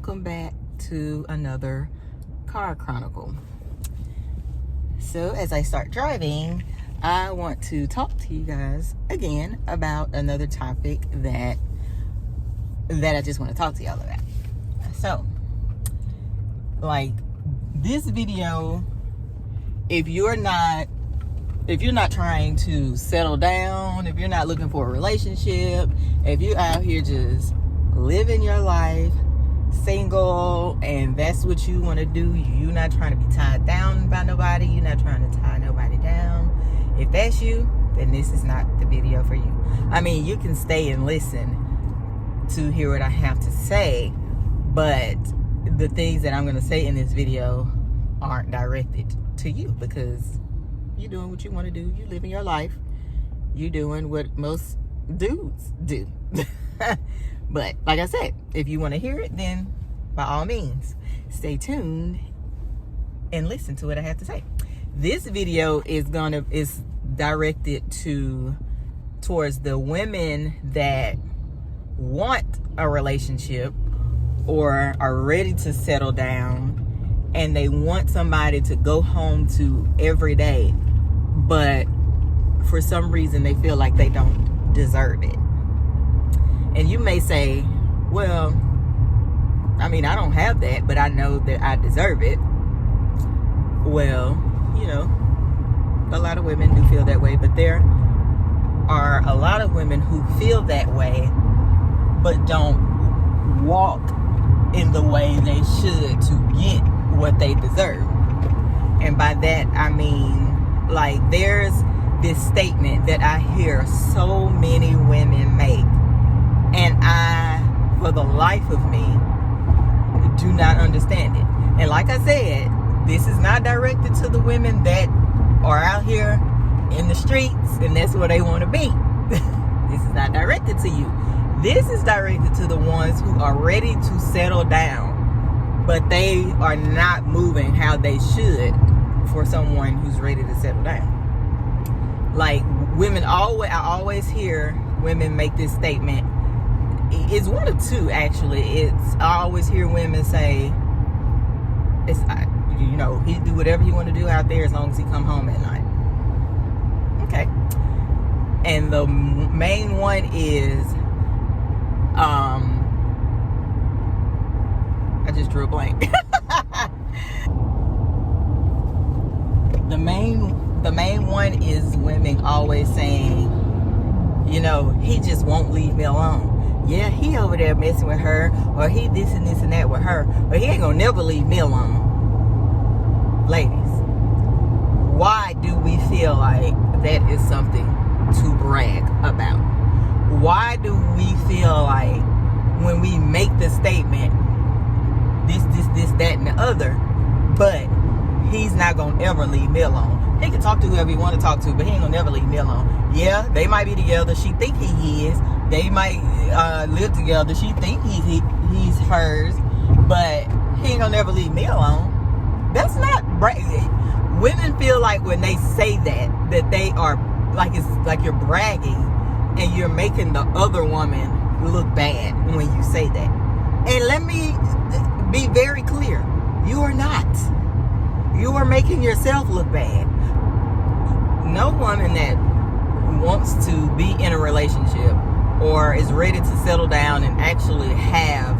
welcome back to another car chronicle. So as I start driving, I want to talk to you guys again about another topic that I just want to talk to y'all about. So, like, this video, if you're not trying to settle down, if you're not looking for a relationship, if you're out here just living your life single and that's what you want to do, you're not trying to be tied down by nobody, you're not trying to tie nobody down, if that's you, then this is not the video for you. I mean, you can stay and listen to hear what I have to say, but the things that I'm going to say in this video aren't directed to you, because you're doing what you want to do, you living your life, you're doing what most dudes do. But like I said, if you want to hear it, then by all means stay tuned and listen to what I have to say. This video is directed towards the women that want a relationship or are ready to settle down and they want somebody to go home to every day, but for some reason they feel like they don't deserve it. And you may say, well, I mean, I don't have that, but I know that I deserve it. Well, you know, a lot of women do feel that way, but there are a lot of women who feel that way, but don't walk in the way they should to get what they deserve. And by that, I mean, like, there's this statement that I hear so many women make, and I, for the life of me, do not understand it. And like I said, this is not directed to the women that are out here in the streets and that's where they want to be. This is not directed to you. This is directed to the ones who are ready to settle down, but they are not moving how they should for someone who's ready to settle down. Like, women I always hear women make this statement. It's one of two, actually. I always hear women say, you know, he do whatever he want to do out there as long as he come home at night. Okay. And the main one is, I just drew a blank. The main one is women always saying, you know, he just won't leave me alone. Yeah, he over there messing with her, or he this and that with her, but he ain't gonna never leave me alone. Ladies, why do we feel like that is something to brag about? Why do we feel like when we make the statement, this, that, and the other, but he's not gonna ever leave me alone? He can talk to whoever he want to talk to, but he ain't gonna never leave me alone. Yeah, they might be together. She think he is. They might live together. She think he's hers, but he ain't gonna never leave me alone. That's not bragging. Women feel like when they say that they are like, it's like you're bragging and you're making the other woman look bad when you say that. And let me be very clear: you are not. You are making yourself look bad. No woman that wants to be in a relationship or is ready to settle down and actually have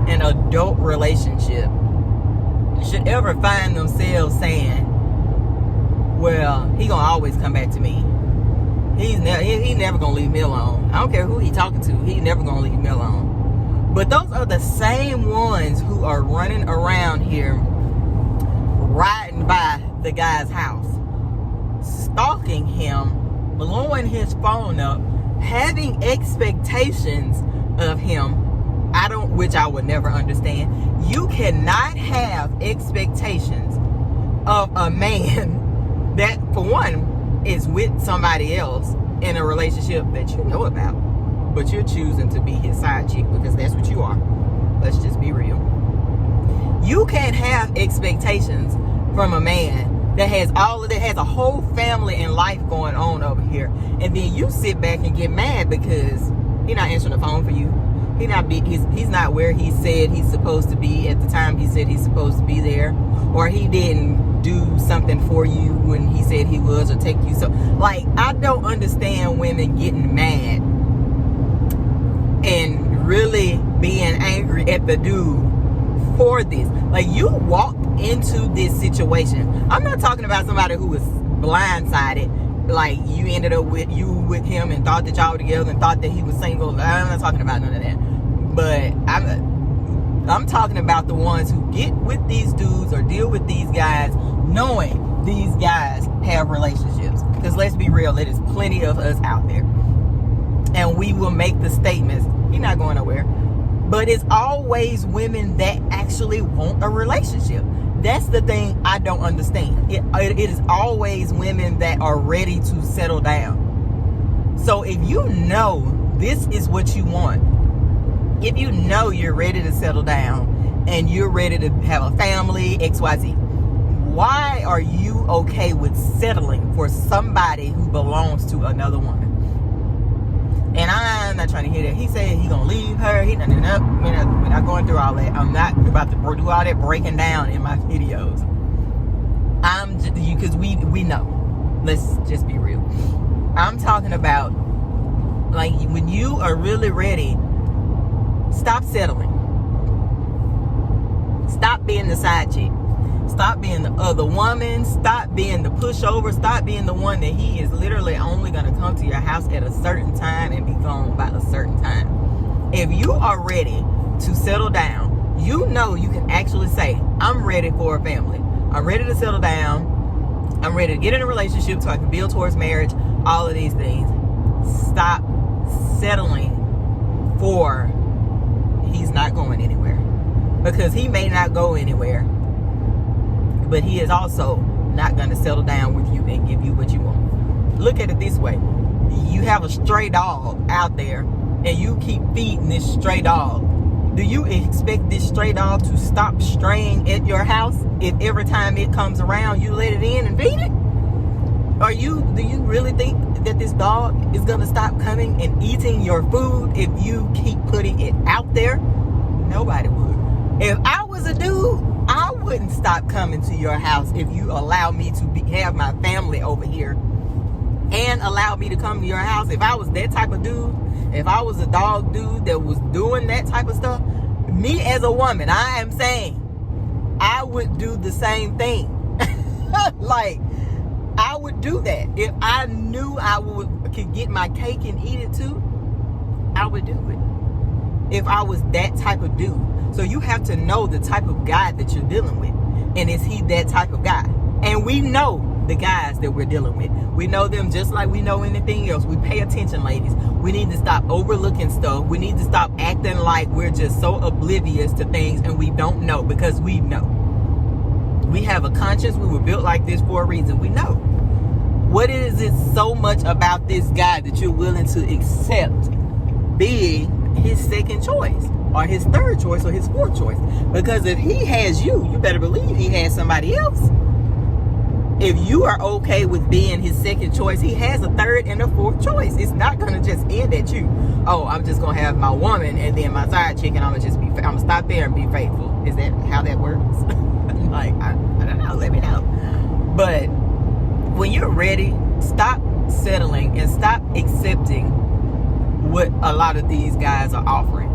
an adult relationship should ever find themselves saying, well, he gonna always come back to me. He never gonna leave me alone. I don't care who he talking to, he never gonna leave me alone. But those are the same ones who are running around here riding by the guy's house, stalking him, blowing his phone up, having expectations of him, which I would never understand. You cannot have expectations of a man that, for one, is with somebody else in a relationship that you know about, but you're choosing to be his side chick because that's what you are. Let's just be real. You can't have expectations from a man that has a whole family and life going on over here, and then you sit back and get mad because he's not answering the phone for you, He's not where he said he's supposed to be at the time he said he's supposed to be there, or he didn't do something for you when he said he was, or take you. So, like, I don't understand women getting mad and really being angry at the dude for this. Like, you walked into this situation. I'm not talking about somebody who was blindsided, like you ended up with him and thought that y'all were together and thought that he was single. I'm not talking about none of that. But I'm talking about the ones who get with these dudes or deal with these guys knowing these guys have relationships. Because let's be real, it is plenty of us out there. And we will make the statements, he's not going nowhere. But it's always women that actually want a relationship. That's the thing I don't understand. It is always women that are ready to settle down. So if you know this is what you want, if you know you're ready to settle down and you're ready to have a family, XYZ, why are you okay with settling for somebody who belongs to another woman? And I'm not trying to hear that. He said he gonna leave her. We're not going through all that. I'm not about to do all that breaking down in my videos. I'm just, because we know. Let's just be real. I'm talking about, like, when you are really ready, stop settling. Stop being the side chick. Stop being the other woman. Stop being the pushover. Stop being the one that he is literally only going to come to your house at a certain time and be gone by a certain time. If you are ready to settle down, you know you can actually say, I'm ready for a family. I'm ready to settle down. I'm ready to get in a relationship so I can build towards marriage. All of these things. Stop settling for he's not going anywhere. Because he may not go anywhere, but he is also not going to settle down with you and give you what you want. Look at it this way. You have a stray dog out there and you keep feeding this stray dog. Do you expect this stray dog to stop straying at your house if every time it comes around you let it in and feed it? Do you really think that this dog is going to stop coming and eating your food if you keep putting it out there? Nobody would. If I was a dude, I wouldn't stop coming to your house if you allow me to have my family over here and allow me to come to your house. If I was that type of dude, if I was a dog dude that was doing that type of stuff, me as a woman, I am saying I would do the same thing. Like, I would do that. If I knew could get my cake and eat it too, I would do it. If I was that type of dude. So you have to know the type of guy that you're dealing with. And is he that type of guy? And we know the guys that we're dealing with. We know them just like we know anything else. We pay attention, ladies. We need to stop overlooking stuff. We need to stop acting like we're just so oblivious to things and we don't know, because we know. We have a conscience. We were built like this for a reason. We know. What is it so much about this guy that you're willing to accept being his second choice, or his third choice, or his fourth choice? Because if he has you, you better believe he has somebody else. If you are okay with being his second choice, he has a third and a fourth choice. It's not going to just end at you. Oh, I'm just going to have my woman and then my side chick, and I'm going to stop there and be faithful. Is that how that works? Like, I don't know. Let me know. But when you're ready, stop settling and stop accepting what a lot of these guys are offering.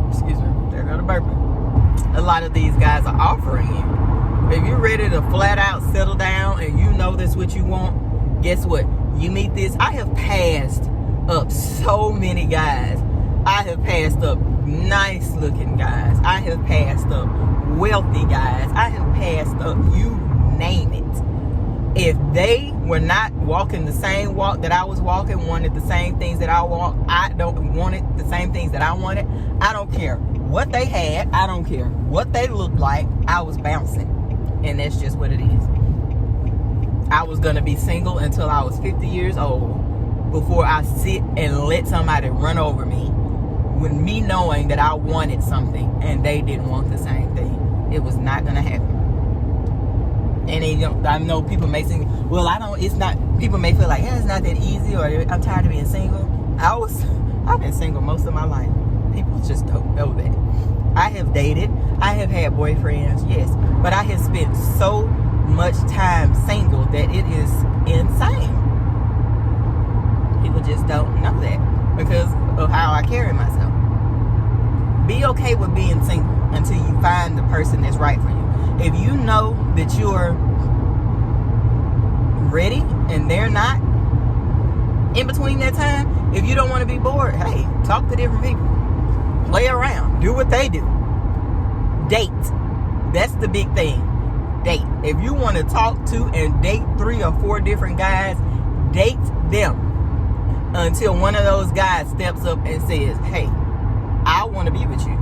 Excuse me, there got a burping. A lot of these guys are offering you. If you're ready to flat out settle down and you know that's what you want, guess what? You meet this. I have passed up so many guys. I have passed up nice looking guys. I have passed up wealthy guys. I have passed up, you name it. If they were not walking the same walk that I was walking, wanted the same things that I wanted the same things that I wanted, I don't care what they had. I don't care what they looked like. I was bouncing. And that's just what it is. I was going to be single until I was 50 years old before I sit and let somebody run over me with me knowing that I wanted something and they didn't want the same thing. It was not going to happen. And I know people may think, well, people may feel like, yeah, it's not that easy, or I'm tired of being single. I've been single most of my life. People just don't know that. I have dated, I have had boyfriends, yes, but I have spent so much time single that it is insane. People just don't know that because of how I carry myself. Be okay with being single until you find the person that's right for you. If you know that you're ready and they're not, in between that time, if you don't want to be bored, hey, talk to different people. Play around. Do what they do. Date. That's the big thing. Date. If you want to talk to and date 3 or 4 different guys, date them until one of those guys steps up and says, hey, I want to be with you.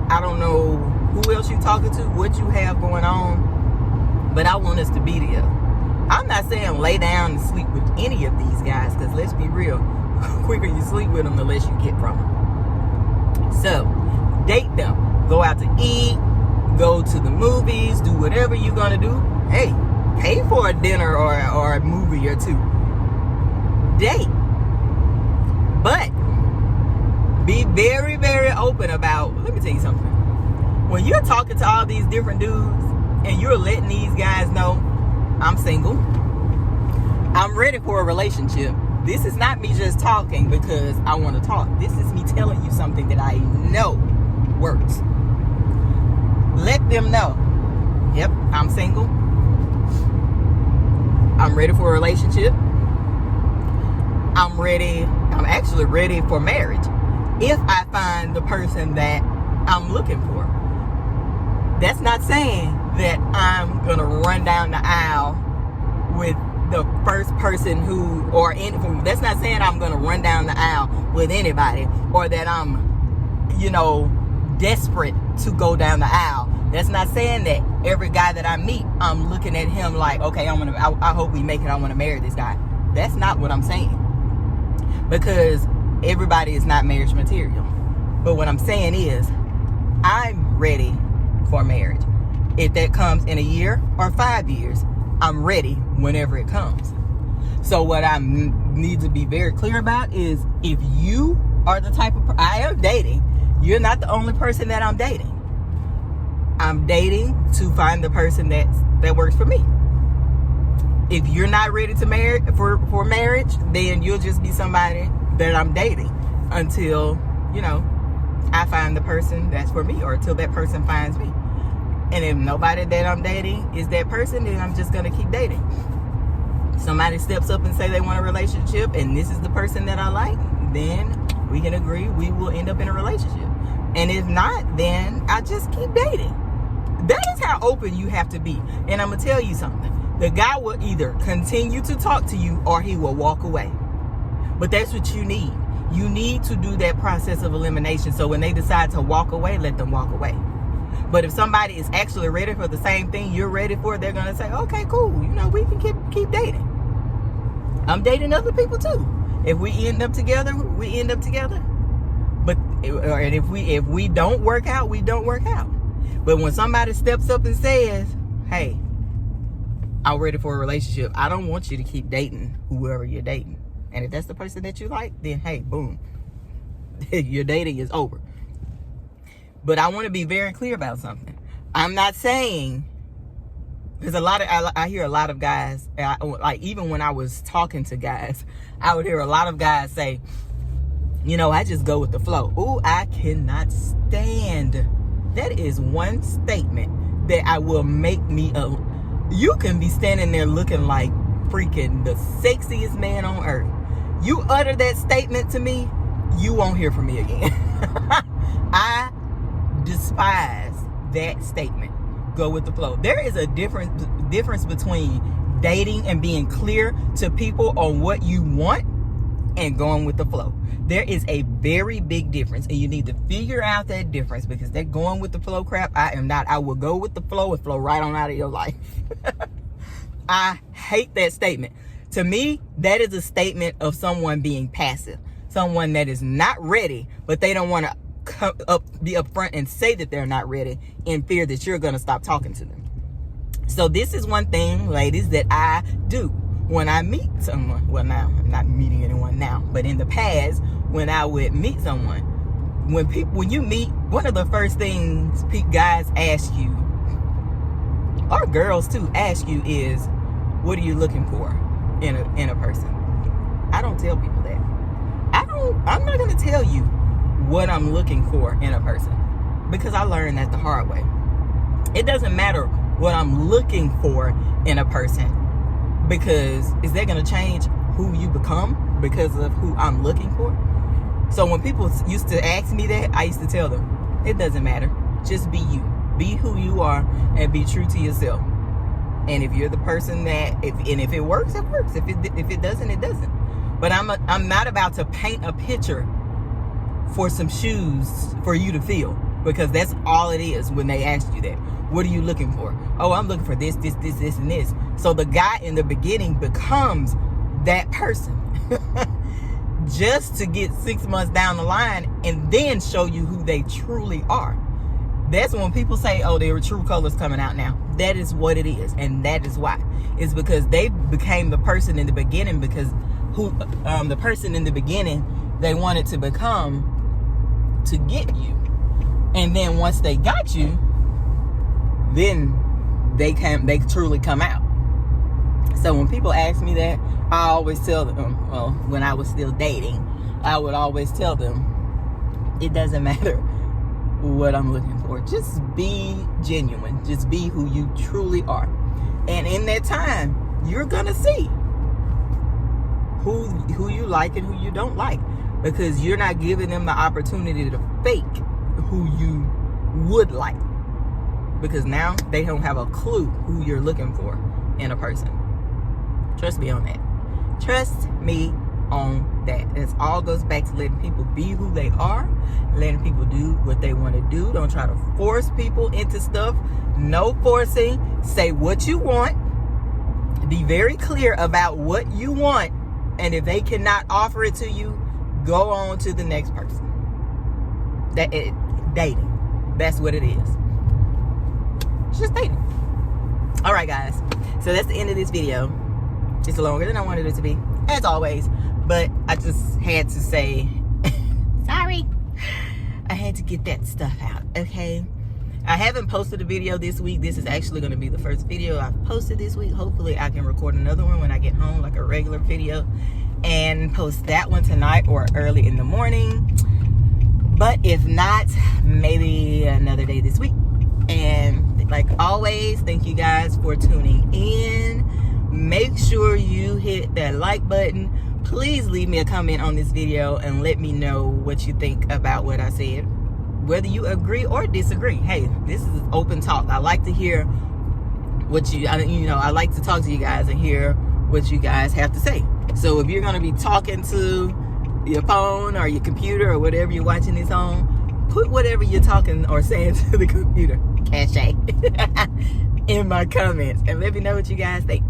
I don't know who else you're talking to, what you have going on, but I want us to be together. I'm not saying lay down and sleep with any of these guys, because let's be real, quicker you sleep with them, the less you get from them. So, date them. Go out to eat, go to the movies, do whatever you're going to do. Hey, pay for a dinner or a movie or 2. Date. But, be very, very open about, let me tell you something. When you're talking to all these different dudes and you're letting these guys know, I'm single, I'm ready for a relationship. This is not me just talking because I want to talk. This is me telling you something that I know works. Let them know, yep, I'm single. I'm ready for a relationship. I'm actually ready for marriage if I find the person that I'm looking for. That's not saying that I'm going to run down the aisle with the first person that's not saying I'm going to run down the aisle with anybody, or that I'm, desperate to go down the aisle. That's not saying that every guy that I meet, I'm looking at him like, okay, I hope we make it. I want to marry this guy. That's not what I'm saying, because everybody is not marriage material. But what I'm saying is, I'm ready for marriage. If that comes in a year or 5 years, I'm ready whenever it comes. So what I need to be very clear about is, if you are the type of I am dating, you're not the only person that I'm dating. I'm dating to find the person that works for me. If you're not ready to marry for marriage, then you'll just be somebody that I'm dating until, I find the person that's for me, or until that person finds me. And if nobody that I'm dating is that person, then I'm just going to keep dating. Somebody steps up and say they want a relationship and this is the person that I like, then we can agree we will end up in a relationship. And if not, then I just keep dating. That is how open you have to be. And I'm going to tell you something. The guy will either continue to talk to you or he will walk away. But that's what you need. You need to do that process of elimination. So when they decide to walk away, let them walk away. But if somebody is actually ready for the same thing you're ready for, they're going to say, okay, cool. We can keep dating. I'm dating other people too. If we end up together, we end up together. But if we don't work out, we don't work out. But when somebody steps up and says, hey, I'm ready for a relationship, I don't want you to keep dating whoever you're dating. And if that's the person that you like, then hey, boom. Your dating is over. But I want to be very clear about something. I'm not saying, because I hear a lot of guys, like even when I was talking to guys, I would hear a lot of guys say, I just go with the flow. Ooh, I cannot stand. That is one statement that I will make me you can be standing there looking like freaking the sexiest man on earth. You utter that statement to me, you won't hear from me again. I despise that statement. Go with the flow. There is a difference between dating and being clear to people on what you want and going with the flow. There is a very big difference, and you need to figure out that difference, because that going with the flow crap, I am not. I will go with the flow and flow right on out of your life. I hate that statement. To me, that is a statement of someone being passive, someone that is not ready, but they don't want to be upfront and say that they're not ready in fear that you're going to stop talking to them. So this is one thing, ladies, that I do when I meet someone. Well, now I'm not meeting anyone now, but in the past, when I would meet someone, when you meet, one of the first things guys ask you, or girls too, ask you is, what are you looking for in a person? I don't tell people that. I'm not going to tell you what I'm looking for in a person, because I learned that the hard way. It doesn't matter what I'm looking for in a person, because is that going to change who you become because of who I'm looking for? So when people used to ask me that, I used to tell them, it doesn't matter. Just be you. Be who you are and be true to yourself. And if you're the person that, if it works, it works. If it doesn't, it doesn't. But I'm not about to paint a picture for some shoes for you to feel, because that's all it is when they ask you that. What are you looking for? Oh, I'm looking for this, and this. So the guy in the beginning becomes that person just to get 6 months down the line and then show you who they truly are. That's when people say, oh, their true colors coming out now. That is what it is, and that is why. It's because they became the person in the beginning, because the person in the beginning they wanted to become to get you. And then once they got you, then they truly come out. So when people ask me that, I always tell them, well, when I was still dating, I would always tell them, it doesn't matter what I'm looking for. Just be genuine. Just be who you truly are. And in that time, you're gonna see who you like and who you don't like, because you're not giving them the opportunity to fake who you would like, because now they don't have a clue who you're looking for in a person. Trust me on that. Trust me on that. It all goes back to letting people be who they are, letting people do what they want to do. Don't try to force people into stuff. No forcing. Say what you want. Be very clear about what you want, and if they cannot offer it to you, go on to the next person. Dating. That's what it is. It's just dating. All right, guys. So that's the end of this video. It's longer than I wanted it to be, as always. But I just had to say, sorry. I had to get that stuff out, okay? I haven't posted a video this week. This is actually going to be the first video I've posted this week. Hopefully I can record another one when I get home, like a regular video, and post that one tonight or early in the morning. But if not, maybe another day this week. And like always, thank you guys for tuning in. Make sure you hit that like button. Please leave me a comment on this video and let me know what you think about what I said, whether you agree or disagree. Hey, this is open talk. I like to hear what I like to talk to you guys and hear what you guys have to say. So if you're going to be talking to your phone or your computer or whatever you're watching this on, put whatever you're talking or saying to the computer, cachet, in my comments and let me know what you guys think.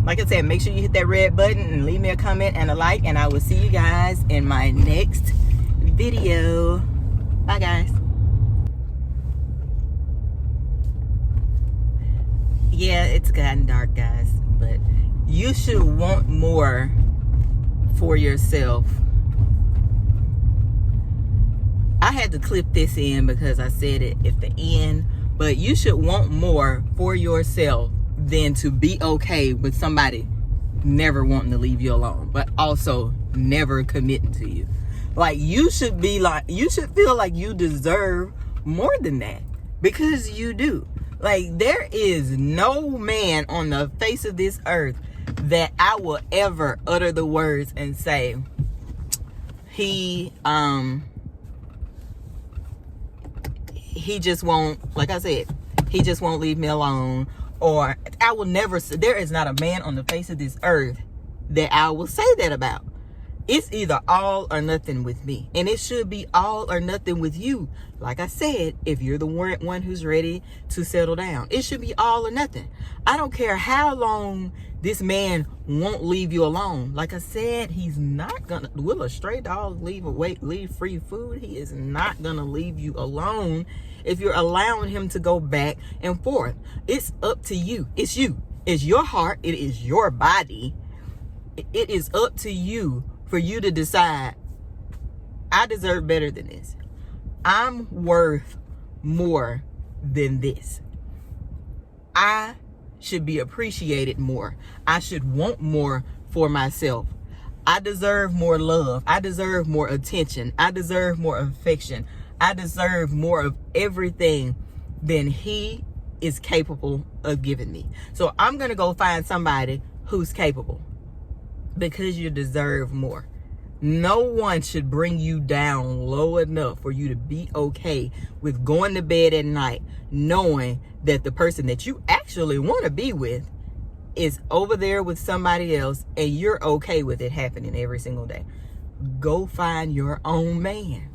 Like I said, make sure you hit that red button and leave me a comment and a like, and I will see you guys in my next video. Bye, guys. Yeah, it's gotten dark, guys, but you should want more for yourself. I had to clip this in because I said it at the end, but you should want more for yourself than to be okay with somebody never wanting to leave you alone, but also never committing to you. Like, you should feel like you deserve more than that, because you do. Like, there is no man on the face of this earth that I will ever utter the words and say, he just won't, like I said, he just won't leave me alone. Or I will never, there is not a man on the face of this earth that I will say that about. It's either all or nothing with me. And it should be all or nothing with you. Like I said, if you're the one who's ready to settle down, it should be all or nothing. I don't care how long this man won't leave you alone. Like I said, he's not gonna, will a stray dog leave free food? He is not gonna leave you alone if you're allowing him to go back and forth. It's up to you. It's you. It's your heart. It is your body. It is up to you for you to decide, I deserve better than this. I'm worth more than this. I should be appreciated more. I should want more for myself. I deserve more love. I deserve more attention. I deserve more affection. I deserve more of everything than he is capable of giving me. So I'm going to go find somebody who's capable, because you deserve more. No one should bring you down low enough for you to be okay with going to bed at night knowing that the person that you actually want to be with is over there with somebody else, and you're okay with it happening every single day. Go find your own man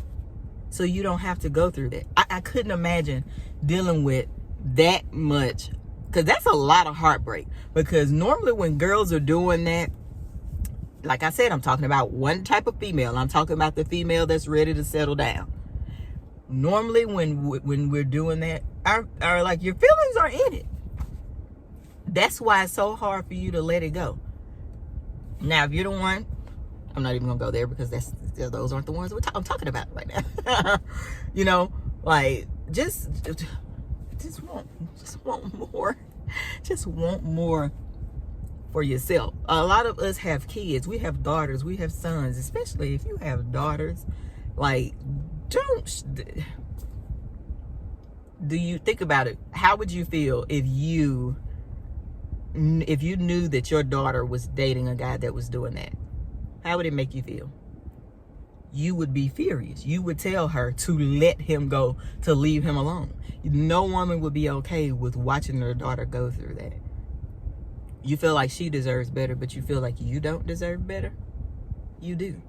so you don't have to go through that. I couldn't imagine dealing with that much, because that's a lot of heartbreak. Because normally when girls are doing that, like I said, I'm talking about one type of female. I'm talking about the female that's ready to settle down. Normally when we're doing that, our like, your feelings are in it. That's why it's so hard for you to let it go. Now, if you're the one, I'm not even gonna go there, because those aren't the ones I'm talking about right now. You know, like, just want more. Just want more for yourself. A lot of us have kids. We have daughters. We have sons. Especially if you have daughters, like, do you think about it? How would you feel if you knew that your daughter was dating a guy that was doing that? How would it make you feel? You would be furious. You would tell her to let him go, to leave him alone. No woman would be okay with watching their daughter go through that. You feel like she deserves better, but you feel like you don't deserve better? You do.